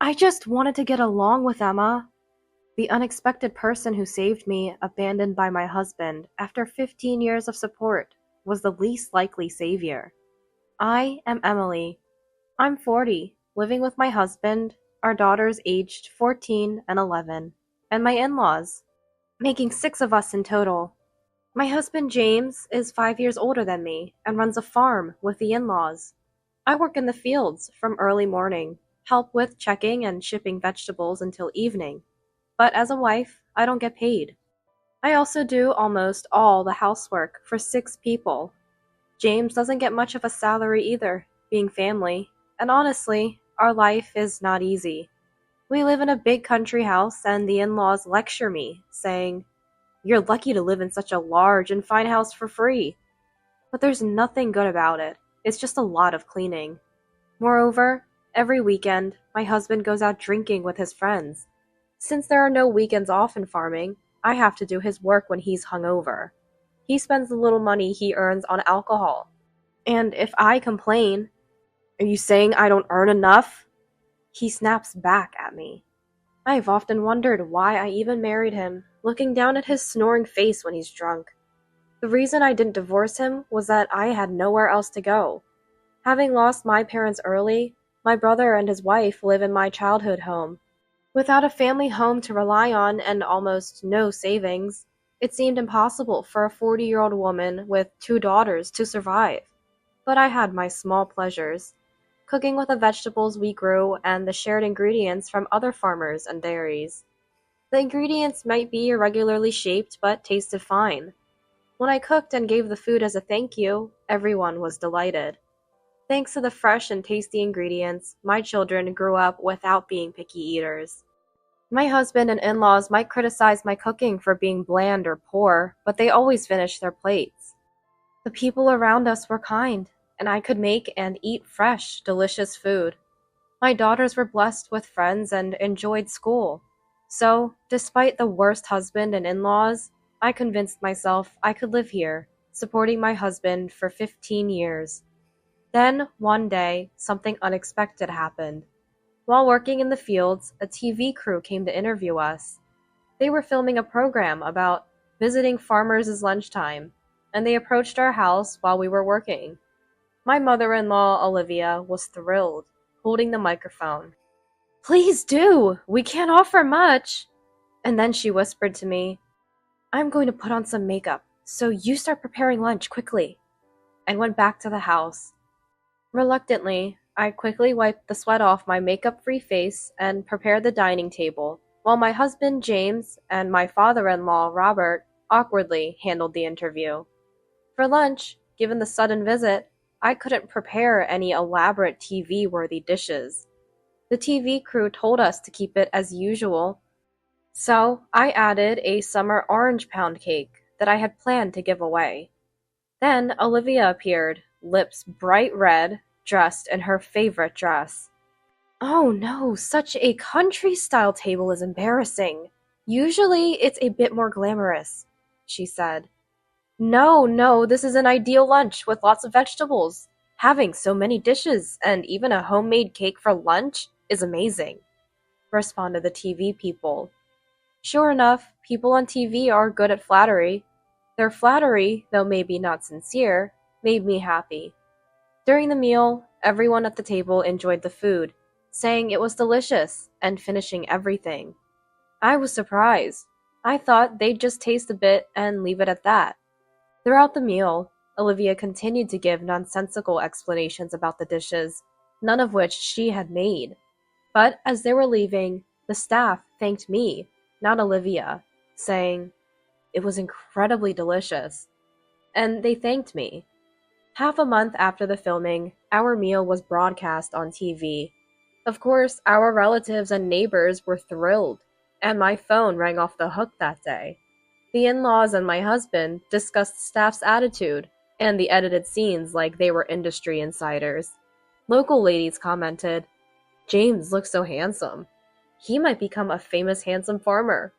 I just wanted to get along with Emma. The unexpected person who saved me, abandoned by my husband after 15 years of support, was the least likely savior. I am Emily. I'm 40, living with my husband, our daughters aged 14 and 11, and my in-laws, making 6 of us in total. My husband James is 5 years older than me and runs a farm with the in-laws. I work in the fields from early morning, help with checking and shipping vegetables until evening, but as a wife, I don't get paid. I also do almost all the housework for 6 people. James doesn't get much of a salary either, being family, and honestly, our life is not easy. We live in a big country house, and the in-laws lecture me, saying, "You're lucky to live in such a large and fine house for free." But there's nothing good about it. It's just a lot of cleaning. Moreover, every weekend, my husband goes out drinking with his friends. Since there are no weekends off in farming, I have to do his work when he's hungover. He spends the little money he earns on alcohol. And if I complain, "Are you saying I don't earn enough?" he snaps back at me. I have often wondered why I even married him, looking down at his snoring face when he's drunk. The reason I didn't divorce him was that I had nowhere else to go. Having lost my parents early, my brother and his wife live in my childhood home. Without a family home to rely on and almost no savings, it seemed impossible for a 40-year-old woman with 2 daughters to survive. But I had my small pleasures, cooking with the vegetables we grew and the shared ingredients from other farmers and dairies. The ingredients might be irregularly shaped but tasted fine. When I cooked and gave the food as a thank you, everyone was delighted. Thanks to the fresh and tasty ingredients, my children grew up without being picky eaters. My husband and in-laws might criticize my cooking for being bland or poor, but they always finished their plates. The people around us were kind, and I could make and eat fresh, delicious food. My daughters were blessed with friends and enjoyed school. So, despite the worst husband and in-laws, I convinced myself I could live here, supporting my husband for 15 years. Then, one day, something unexpected happened. While working in the fields, a TV crew came to interview us. They were filming a program about visiting farmers' lunchtime, and they approached our house while we were working. My mother-in-law, Olivia, was thrilled, holding the microphone. "Please do! We can't offer much!" And then she whispered to me, "I'm going to put on some makeup, so you start preparing lunch quickly," and went back to the house. Reluctantly, I quickly wiped the sweat off my makeup-free face and prepared the dining table, while my husband James and my father-in-law Robert awkwardly handled the interview. For lunch, given the sudden visit, I couldn't prepare any elaborate TV-worthy dishes. The TV crew told us to keep it as usual, so I added a summer orange pound cake that I had planned to give away. Then Olivia appeared, lips bright red, dressed in her favorite dress. "Oh no, such a country-style table is embarrassing. Usually it's a bit more glamorous," she said. No, this is an ideal lunch with lots of vegetables. Having so many dishes and even a homemade cake for lunch is amazing," responded the TV people. Sure enough, people on TV are good at flattery. Their flattery, though maybe not sincere, made me happy. During the meal, everyone at the table enjoyed the food, saying it was delicious and finishing everything. I was surprised. I thought they'd just taste a bit and leave it at that. Throughout the meal, Olivia continued to give nonsensical explanations about the dishes, none of which she had made. But as they were leaving, the staff thanked me, not Olivia, saying, "It was incredibly delicious." And they thanked me. Half a month after the filming, our meal was broadcast on TV. Of course, our relatives and neighbors were thrilled, and my phone rang off the hook that day. The in-laws and my husband discussed staff's attitude and the edited scenes like they were industry insiders. Local ladies commented, "James looks so handsome. He might become a famous handsome farmer."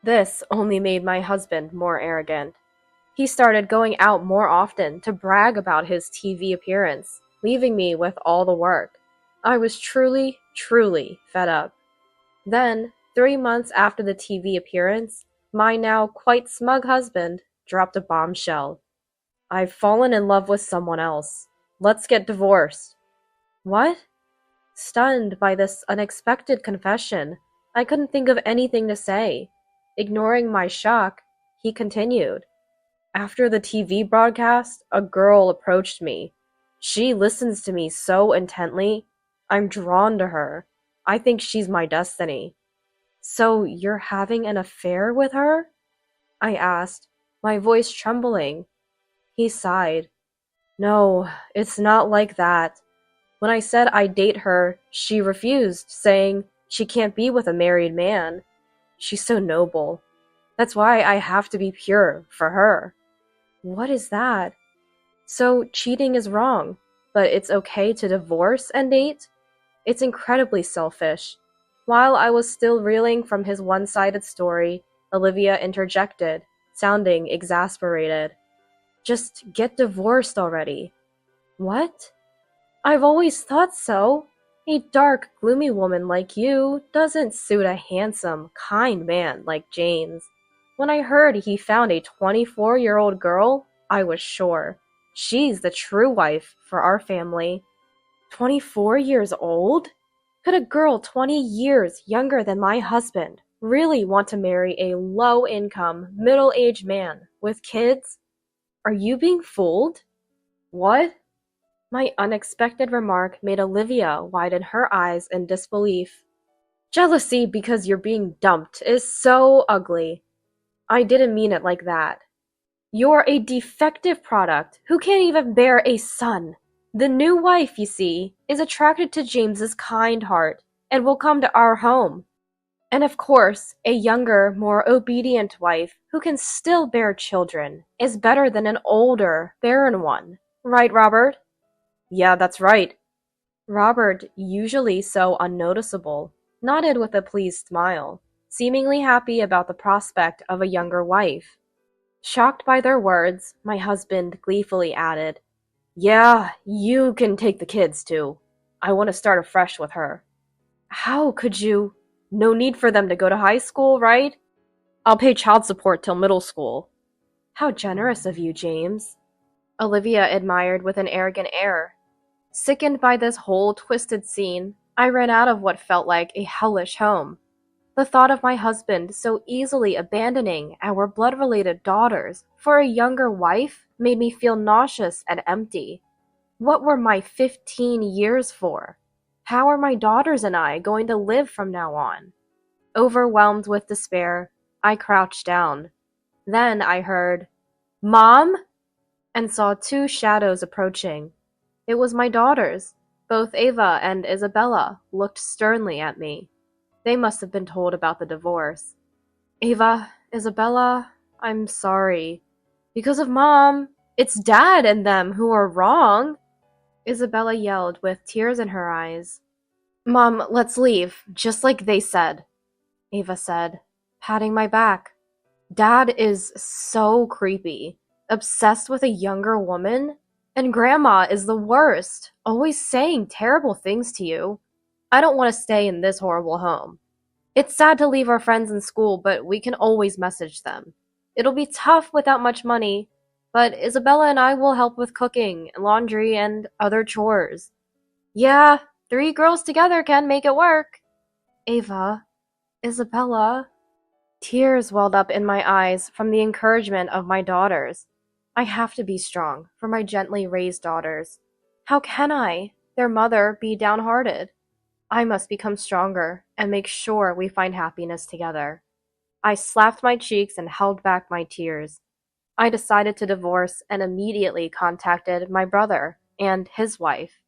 This only made my husband more arrogant. He started going out more often to brag about his TV appearance, leaving me with all the work. I was truly truly fed up. Then, 3 months after the TV appearance, my now quite smug husband dropped a bombshell. I've fallen in love with someone else. Let's get divorced. What? Stunned by this unexpected confession, I couldn't think of anything to say. Ignoring my shock, he continued. After the TV broadcast, a girl approached me. She listens to me so intently. I'm drawn to her. I think she's my destiny. So you're having an affair with her? I asked, my voice trembling. He sighed. No, it's not like that. When I said I'd date her, she refused, saying she can't be with a married man. She's so noble. That's why I have to be pure for her. What is that? So cheating is wrong, but it's okay to divorce and date? It's incredibly selfish. While I was still reeling from his one-sided story, Olivia interjected, sounding exasperated. Just get divorced already. What? I've always thought so. A dark, gloomy woman like you doesn't suit a handsome, kind man like James. When I heard he found a 24-year-old girl, I was sure. She's the true wife for our family. 24 years old? Could a girl 20 years younger than my husband really want to marry a low-income, middle-aged man with kids? Are you being fooled? What? My unexpected remark made Olivia widen her eyes in disbelief. Jealousy because you're being dumped is so ugly. I didn't mean it like that. You're a defective product who can't even bear a son. The new wife, you see, is attracted to James's kind heart and will come to our home. And of course, a younger, more obedient wife who can still bear children is better than an older, barren one. Right, Robert? Yeah, that's right. Robert, usually so unnoticeable, nodded with a pleased smile, seemingly happy about the prospect of a younger wife. Shocked by their words, my husband gleefully added, Yeah, you can take the kids too. I want to start afresh with her. How could you? No need for them to go to high school, right? I'll pay child support till middle school. How generous of you, James. Olivia admired with an arrogant air. Sickened by this whole twisted scene, I ran out of what felt like a hellish home. The thought of my husband so easily abandoning our blood-related daughters for a younger wife made me feel nauseous and empty. What were my 15 years for? How are my daughters and I going to live from now on? Overwhelmed with despair, I crouched down. Then I heard, Mom? And saw two shadows approaching. It was my daughters. Both Ava and Isabella looked sternly at me. They must have been told about the divorce. Ava, Isabella, I'm sorry. Because of Mom, it's Dad and them who are wrong. Isabella yelled with tears in her eyes. Mom, let's leave, just like they said, Ava said, patting my back. Dad is so creepy, obsessed with a younger woman, and Grandma is the worst, always saying terrible things to you. I don't want to stay in this horrible home. It's sad to leave our friends in school, but we can always message them. It'll be tough without much money, but Isabella and I will help with cooking, laundry, and other chores. Yeah, 3 girls together can make it work. Ava, Isabella. Tears welled up in my eyes from the encouragement of my daughters. I have to be strong for my gently raised daughters. How can I, their mother, be downhearted? I must become stronger and make sure we find happiness together. I slapped my cheeks and held back my tears. I decided to divorce and immediately contacted my brother and his wife.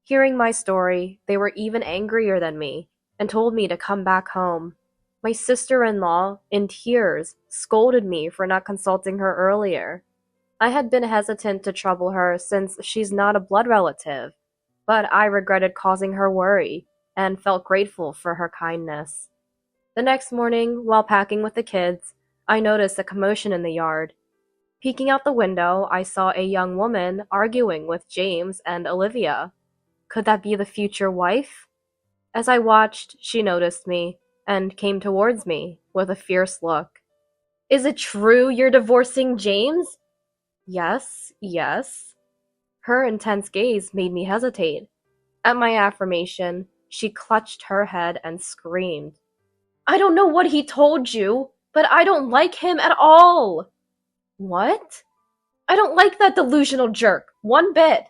Hearing my story, they were even angrier than me and told me to come back home. My sister-in-law, in tears, scolded me for not consulting her earlier. I had been hesitant to trouble her since she's not a blood relative, but I regretted causing her worry and felt grateful for her kindness. The next morning, while packing with the kids, I noticed a commotion in the yard. Peeking out the window, I saw a young woman arguing with James and Olivia. Could that be the future wife? As I watched, she noticed me and came towards me with a fierce look. Is it true you're divorcing James? Yes, yes. Her intense gaze made me hesitate. At my affirmation, she clutched her head and screamed. I don't know what he told you, but I don't like him at all. What? I don't like that delusional jerk, one bit.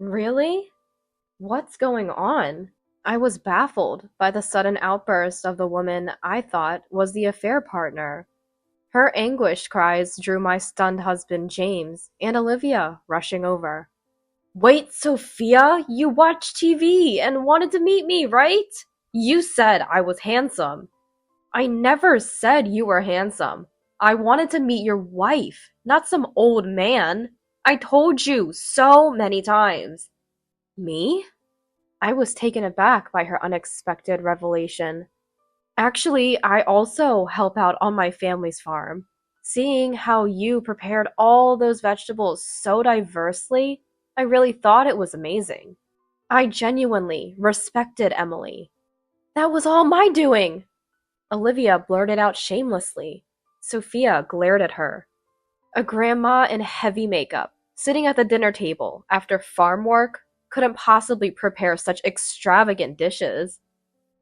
Really? What's going on? I was baffled by the sudden outburst of the woman I thought was the affair partner. Her anguished cries drew my stunned husband James and Olivia rushing over. Wait, Sophia, you watched TV and wanted to meet me, right? You said I was handsome. I never said you were handsome. I wanted to meet your wife, not some old man. I told you so many times. Me? I was taken aback by her unexpected revelation. Actually, I also help out on my family's farm. Seeing how you prepared all those vegetables so diversely, I really thought it was amazing. I genuinely respected Emily. That was all my doing! Olivia blurted out shamelessly. Sophia glared at her. A grandma in heavy makeup, sitting at the dinner table after farm work, couldn't possibly prepare such extravagant dishes.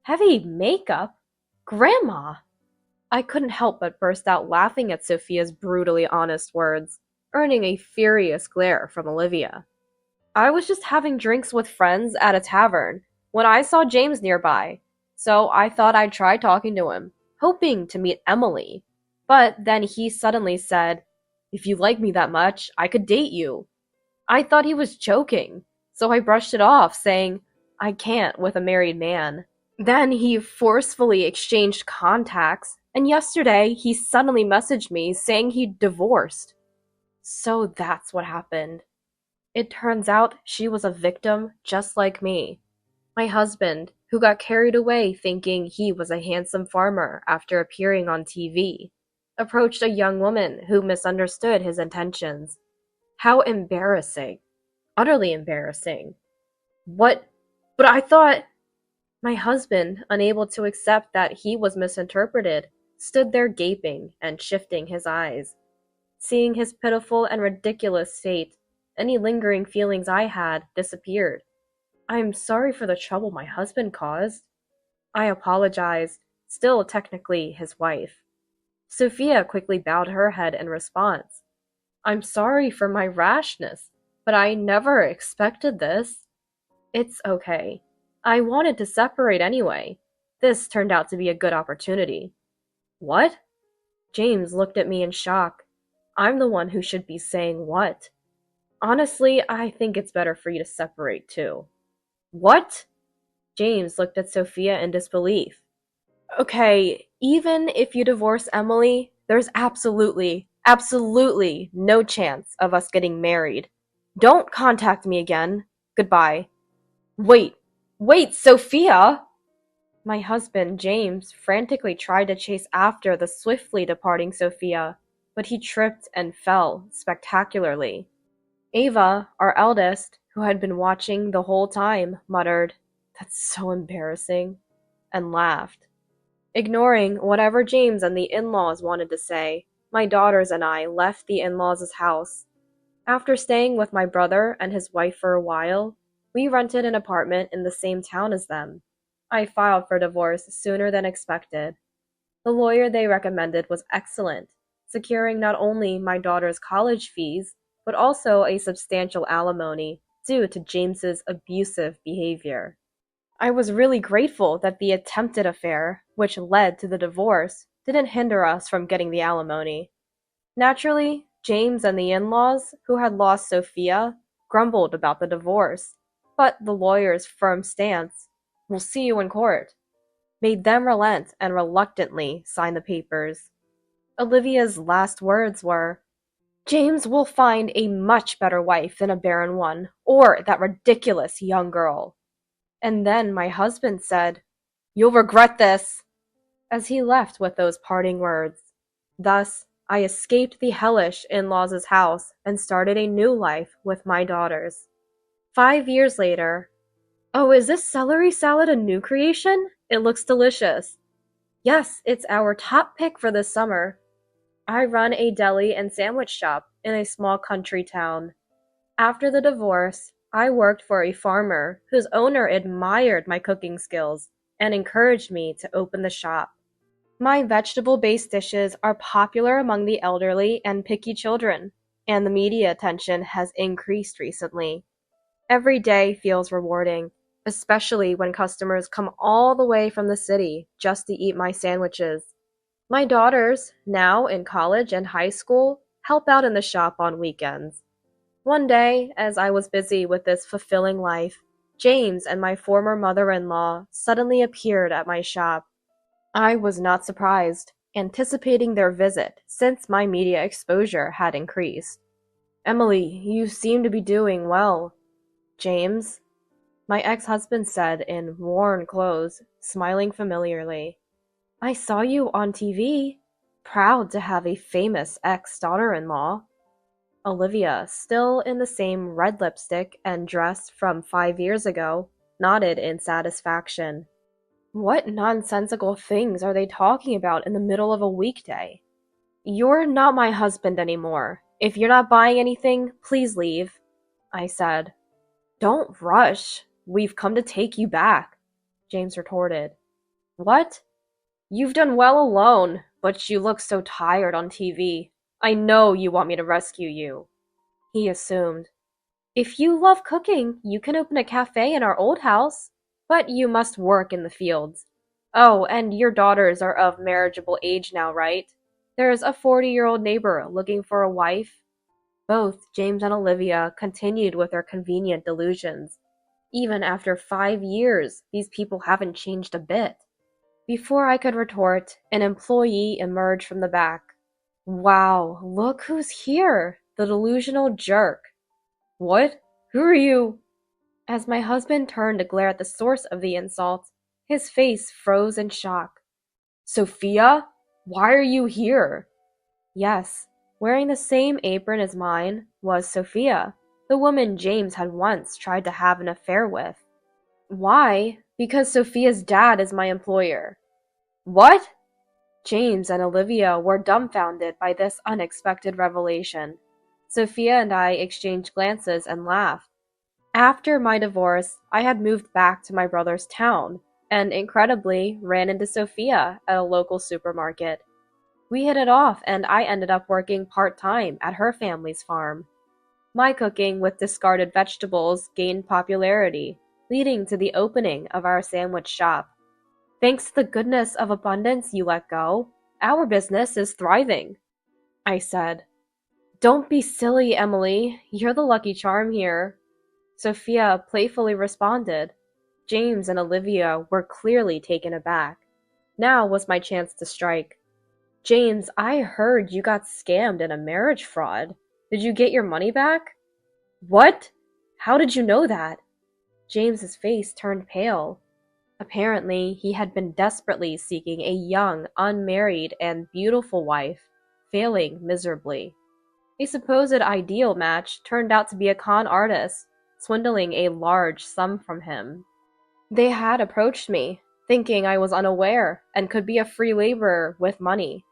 Heavy makeup? Grandma! I couldn't help but burst out laughing at Sophia's brutally honest words, earning a furious glare from Olivia. I was just having drinks with friends at a tavern when I saw James nearby, so I thought I'd try talking to him, hoping to meet Emily. But then he suddenly said, If you like me that much, I could date you. I thought he was joking, so I brushed it off, saying, I can't with a married man. Then he forcefully exchanged contacts, and yesterday he suddenly messaged me saying he'd divorced. So that's what happened. It turns out she was a victim just like me. My husband, who got carried away thinking he was a handsome farmer after appearing on TV, approached a young woman who misunderstood his intentions. How embarrassing. Utterly embarrassing. What? But I thought... My husband, unable to accept that he was misinterpreted, stood there gaping and shifting his eyes. Seeing his pitiful and ridiculous fate, any lingering feelings I had disappeared. I'm sorry for the trouble my husband caused. I apologized, still technically his wife. Sophia quickly bowed her head in response. I'm sorry for my rashness, but I never expected this. It's okay. I wanted to separate anyway. This turned out to be a good opportunity. What? James looked at me in shock. I'm the one who should be saying what. Honestly, I think it's better for you to separate too. What? James looked at Sophia in disbelief. Okay, even if you divorce Emily, there's absolutely no chance of us getting married. Don't contact me again. Goodbye. Wait, Sophia! My husband, James, frantically tried to chase after the swiftly departing Sophia, but he tripped and fell spectacularly. Ava, our eldest, who had been watching the whole time, muttered, That's so embarrassing, and laughed. Ignoring whatever James and the in-laws wanted to say, my daughters and I left the in-laws' house. After staying with my brother and his wife for a while, we rented an apartment in the same town as them. I filed for divorce sooner than expected. The lawyer they recommended was excellent, securing not only my daughter's college fees, but also a substantial alimony due to James's abusive behavior. I was really grateful that the attempted affair, which led to the divorce, didn't hinder us from getting the alimony. Naturally, James and the in-laws, who had lost Sophia, grumbled about the divorce, but the lawyer's firm stance, "We'll see you in court," made them relent and reluctantly sign the papers. Olivia's last words were, James will find a much better wife than a barren one, or that ridiculous young girl. And then my husband said, You'll regret this, as he left with those parting words. Thus, I escaped the hellish in-laws' house and started a new life with my daughters. 5 years later, Oh, is this celery salad a new creation? It looks delicious. Yes, it's our top pick for this summer. I run a deli and sandwich shop in a small country town. After the divorce, I worked for a farmer whose owner admired my cooking skills and encouraged me to open the shop. My vegetable-based dishes are popular among the elderly and picky children, and the media attention has increased recently. Every day feels rewarding, especially when customers come all the way from the city just to eat my sandwiches. My daughters, now in college and high school, help out in the shop on weekends. One day, as I was busy with this fulfilling life, James and my former mother-in-law suddenly appeared at my shop. I was not surprised, anticipating their visit since my media exposure had increased. Emily, you seem to be doing well. James, my ex-husband said in worn clothes, smiling familiarly. I saw you on TV. Proud to have a famous ex-daughter-in-law. Olivia, still in the same red lipstick and dress from 5 years ago, nodded in satisfaction. What nonsensical things are they talking about in the middle of a weekday? You're not my husband anymore. If you're not buying anything, please leave, I said. Don't rush. We've come to take you back, James retorted. What? You've done well alone, but you look so tired on TV. I know you want me to rescue you, he assumed. If you love cooking, you can open a cafe in our old house, but you must work in the fields. Oh, and your daughters are of marriageable age now, right? There's a 40-year-old neighbor looking for a wife. Both James and Olivia continued with their convenient delusions. Even after 5 years, these people haven't changed a bit. Before I could retort, an employee emerged from the back. Wow, look who's here! The delusional jerk. What? Who are you? As my husband turned to glare at the source of the insult, his face froze in shock. Sophia? Why are you here? Yes, wearing the same apron as mine was Sophia, the woman James had once tried to have an affair with. Why? Because Sophia's dad is my employer. What? James and Olivia were dumbfounded by this unexpected revelation. Sophia and I exchanged glances and laughed. After my divorce, I had moved back to my brother's town, and incredibly ran into Sophia at a local supermarket. We hit it off, and I ended up working part-time at her family's farm. My cooking with discarded vegetables gained popularity, leading to the opening of our sandwich shop. Thanks to the goodness of abundance you let go, our business is thriving, I said. Don't be silly, Emily. You're the lucky charm here, Sophia playfully responded. James and Olivia were clearly taken aback. Now was my chance to strike. James, I heard you got scammed in a marriage fraud. Did you get your money back? What? How did you know that? James's face turned pale. Apparently, he had been desperately seeking a young, unmarried, and beautiful wife, failing miserably. A supposed ideal match turned out to be a con artist, swindling a large sum from him. They had approached me, thinking I was unaware and could be a free laborer with money.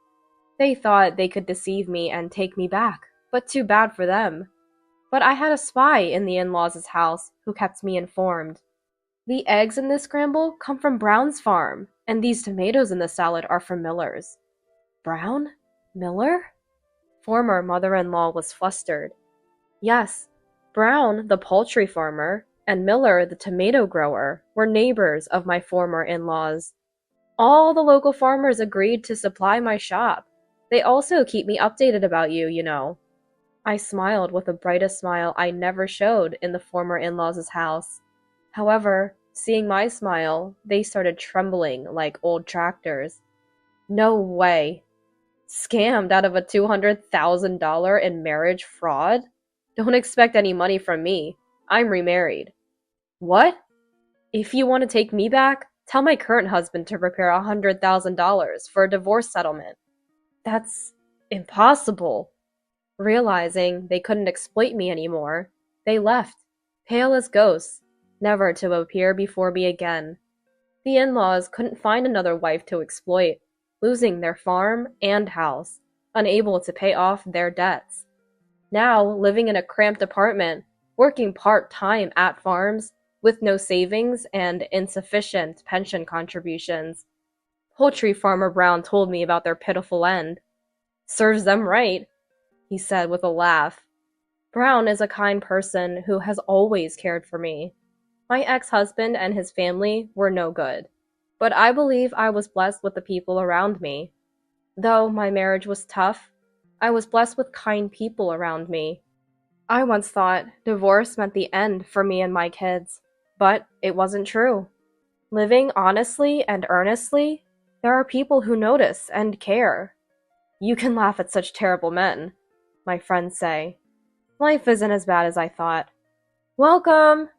They thought they could deceive me and take me back, but too bad for them. But I had a spy in the in-laws' house who kept me informed. The eggs in this scramble come from Brown's farm, and these tomatoes in the salad are from Miller's. Brown? Miller? Former mother-in-law was flustered. Yes, Brown, the poultry farmer, and Miller, the tomato grower, were neighbors of my former in-laws. All the local farmers agreed to supply my shop. They also keep me updated about you, you know. I smiled with the brightest smile I never showed in the former in-laws' house. However, seeing my smile, they started trembling like old tractors. No way. Scammed out of a $200,000 in marriage fraud? Don't expect any money from me. I'm remarried. What? If you want to take me back, tell my current husband to prepare $100,000 for a divorce settlement. That's impossible. Realizing they couldn't exploit me anymore, they left, pale as ghosts. never to appear before me again. The in-laws couldn't find another wife to exploit, losing their farm and house, unable to pay off their debts. Now, living in a cramped apartment, working part-time at farms, with no savings and insufficient pension contributions. Poultry farmer Brown told me about their pitiful end. Serves them right, he said with a laugh. Brown is a kind person who has always cared for me. My ex-husband and his family were no good, but I believe I was blessed with the people around me. Though my marriage was tough, I was blessed with kind people around me. I once thought divorce meant the end for me and my kids, but it wasn't true. Living honestly and earnestly, there are people who notice and care. You can laugh at such terrible men, my friends say. Life isn't as bad as I thought. Welcome!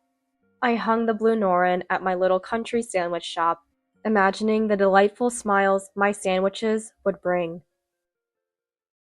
I hung the blue Norin at my little country sandwich shop, imagining the delightful smiles my sandwiches would bring.